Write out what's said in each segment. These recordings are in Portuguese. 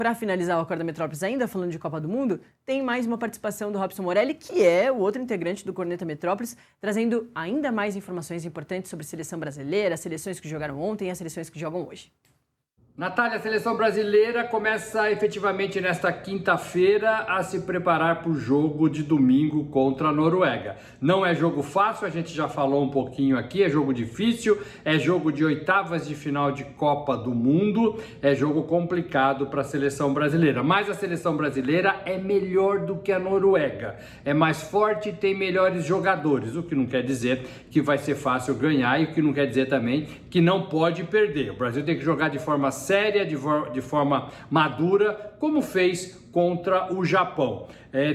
Para finalizar o Acorda Metrópolis, ainda falando de Copa do Mundo, tem mais uma participação do Robson Morelli, que é o outro integrante do Corneta Metrópolis, trazendo ainda mais informações importantes sobre a seleção brasileira, as seleções que jogaram ontem e as seleções que jogam hoje. Natália, a seleção brasileira começa efetivamente nesta quinta-feira a se preparar para o jogo de domingo contra a Noruega. Não é jogo fácil, a gente já falou um pouquinho aqui, é jogo difícil, é jogo de oitavas de final de Copa do Mundo, é jogo complicado para a seleção brasileira. Mas a seleção brasileira é melhor do que a Noruega, é mais forte e tem melhores jogadores, o que não quer dizer que vai ser fácil ganhar e o que não quer dizer também que não pode perder. O Brasil tem que jogar de forma séria, de forma madura, como fez contra o Japão.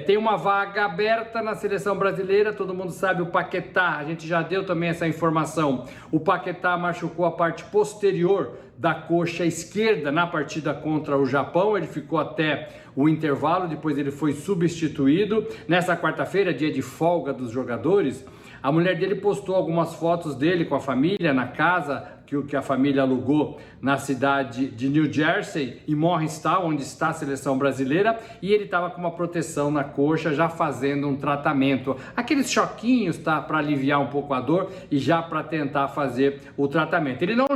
Tem uma vaga aberta na seleção brasileira, todo mundo sabe, o Paquetá, a gente já deu também essa informação, o Paquetá machucou a parte posterior da coxa esquerda na partida contra o Japão, ele ficou até o intervalo, depois ele foi substituído. Nessa quarta-feira, dia de folga dos jogadores, a mulher dele postou algumas fotos dele com a família na casa que a família alugou na cidade de New Jersey, em Morristown, onde está a seleção brasileira, e ele estava com uma proteção na coxa, já fazendo um tratamento. Aqueles choquinhos, tá, para aliviar um pouco a dor e já para tentar fazer o tratamento. Ele não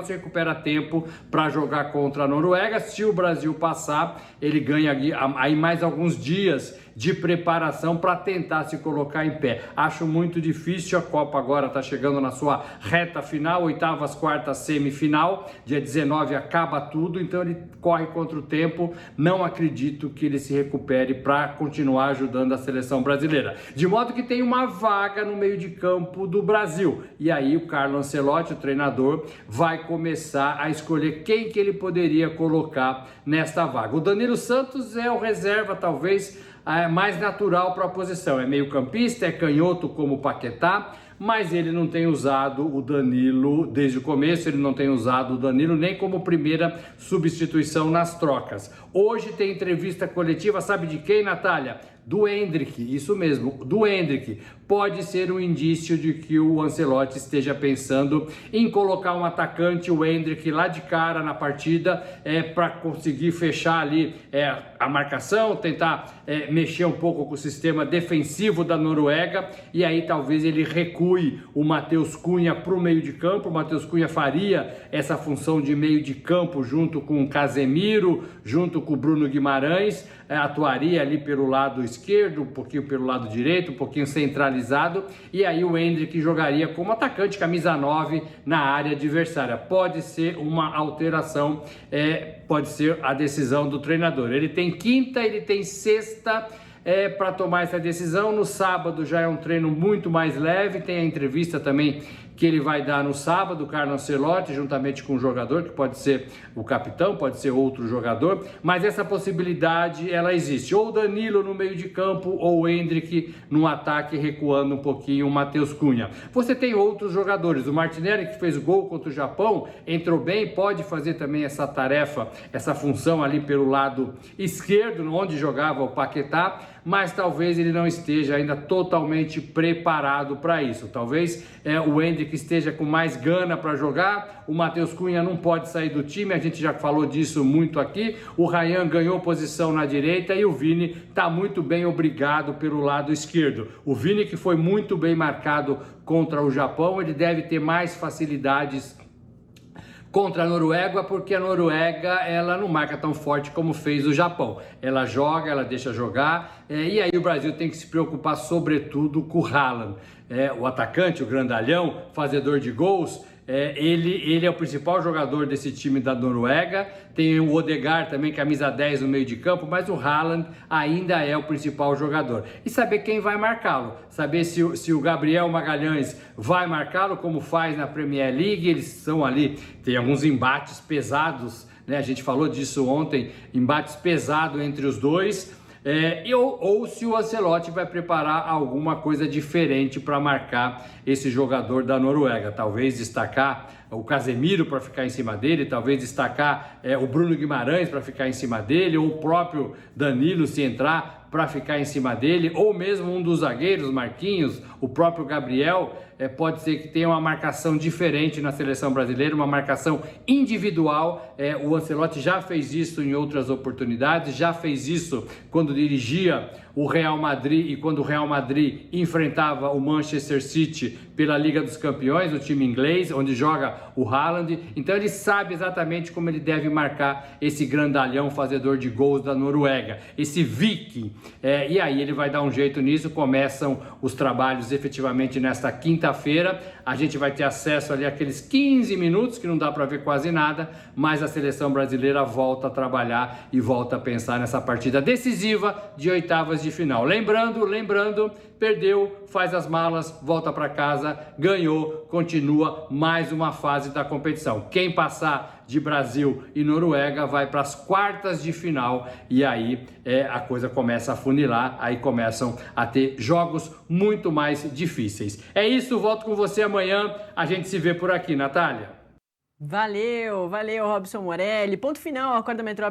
se recupera a tempo para jogar contra a Noruega. Se o Brasil passar, ele ganha aí mais alguns dias de preparação para tentar se colocar em pé. Acho muito difícil, a Copa agora está chegando na sua reta final, oitavas, quartas, semifinal, dia 19 acaba tudo, então ele corre contra o tempo, não acredito que ele se recupere para continuar ajudando a seleção brasileira. De modo que tem uma vaga no meio de campo do Brasil, e aí o Carlo Ancelotti, o treinador, vai começar a escolher quem que ele poderia colocar nesta vaga. O Danilo Santos é o reserva, talvez, mais natural para a posição, é meio campista, é canhoto como o Paquetá, mas ele não tem usado o Danilo desde o começo, ele não tem usado o Danilo nem como primeira substituição nas trocas. Hoje tem entrevista coletiva, sabe de quem, Natália? Do Endrick, isso mesmo, do Endrick. Pode ser um indício de que o Ancelotti esteja pensando em colocar um atacante, o Endrick, lá de cara na partida, para conseguir fechar ali a marcação, tentar mexer um pouco com o sistema defensivo da Noruega, e aí talvez ele recue o Matheus Cunha para o meio de campo. O Matheus Cunha faria essa função de meio de campo junto com o Casemiro, junto com o Bruno Guimarães, atuaria ali pelo lado esquerdo, um pouquinho pelo lado direito, um pouquinho centralizado, e aí o Endrick jogaria como atacante, camisa 9 na área adversária. Pode ser uma alteração, pode ser a decisão do treinador. Ele tem quinta, ele tem sexta para tomar essa decisão. No sábado já é um treino muito mais leve, tem a entrevista também que ele vai dar no sábado, o Carlo Ancelotti, juntamente com o jogador, que pode ser o capitão, pode ser outro jogador, mas essa possibilidade, ela existe. Ou o Danilo no meio de campo, ou o Endrick no ataque, recuando um pouquinho o Matheus Cunha. Você tem outros jogadores, o Martinelli, que fez gol contra o Japão, entrou bem, pode fazer também essa tarefa, essa função ali pelo lado esquerdo, onde jogava o Paquetá, mas talvez ele não esteja ainda totalmente preparado para isso. Talvez o Endrick esteja com mais gana para jogar, o Matheus Cunha não pode sair do time, a gente já falou disso muito aqui, o Ryan ganhou posição na direita e o Vini está muito bem, obrigado, pelo lado esquerdo. O Vini, que foi muito bem marcado contra o Japão, ele deve ter mais facilidades contra a Noruega, porque a Noruega ela não marca tão forte como fez o Japão. Ela joga, ela deixa jogar, e aí o Brasil tem que se preocupar sobretudo com o Haaland, o atacante, o grandalhão, fazedor de gols. Ele é o principal jogador desse time da Noruega, tem o Odegaard também, camisa 10 no meio de campo, mas o Haaland ainda é o principal jogador. E saber quem vai marcá-lo, saber se o Gabriel Magalhães vai marcá-lo, como faz na Premier League. Eles são ali, tem alguns embates pesados, né? A gente falou disso ontem, embates pesados entre os dois. Ou se o Ancelotti vai preparar alguma coisa diferente para marcar esse jogador da Noruega. Talvez destacar o Casemiro para ficar em cima dele, talvez destacar o Bruno Guimarães para ficar em cima dele, ou o próprio Danilo, se entrar, para ficar em cima dele, ou mesmo um dos zagueiros, Marquinhos, o próprio Gabriel, pode ser que tenha uma marcação diferente na seleção brasileira, uma marcação individual. O Ancelotti já fez isso em outras oportunidades, já fez isso quando dirigia o Real Madrid e quando o Real Madrid enfrentava o Manchester City pela Liga dos Campeões, o time inglês, onde joga o Haaland. Então ele sabe exatamente como ele deve marcar esse grandalhão fazedor de gols da Noruega, esse Viking. E aí ele vai dar um jeito nisso. Começam os trabalhos efetivamente nesta quinta-feira. A gente vai ter acesso ali àqueles 15 minutos, que não dá para ver quase nada, mas a seleção brasileira volta a trabalhar e volta a pensar nessa partida decisiva de oitavas de final. Lembrando, perdeu, faz as malas, volta para casa, ganhou, continua mais uma fase da competição. Quem passar de Brasil e Noruega vai para as quartas de final e aí a coisa começa a funilar, aí começam a ter jogos muito mais difíceis. É isso, volto com você amanhã, a gente se vê por aqui, Natália. Valeu, Robson Morelli. Ponto final, Acorda Metrópole.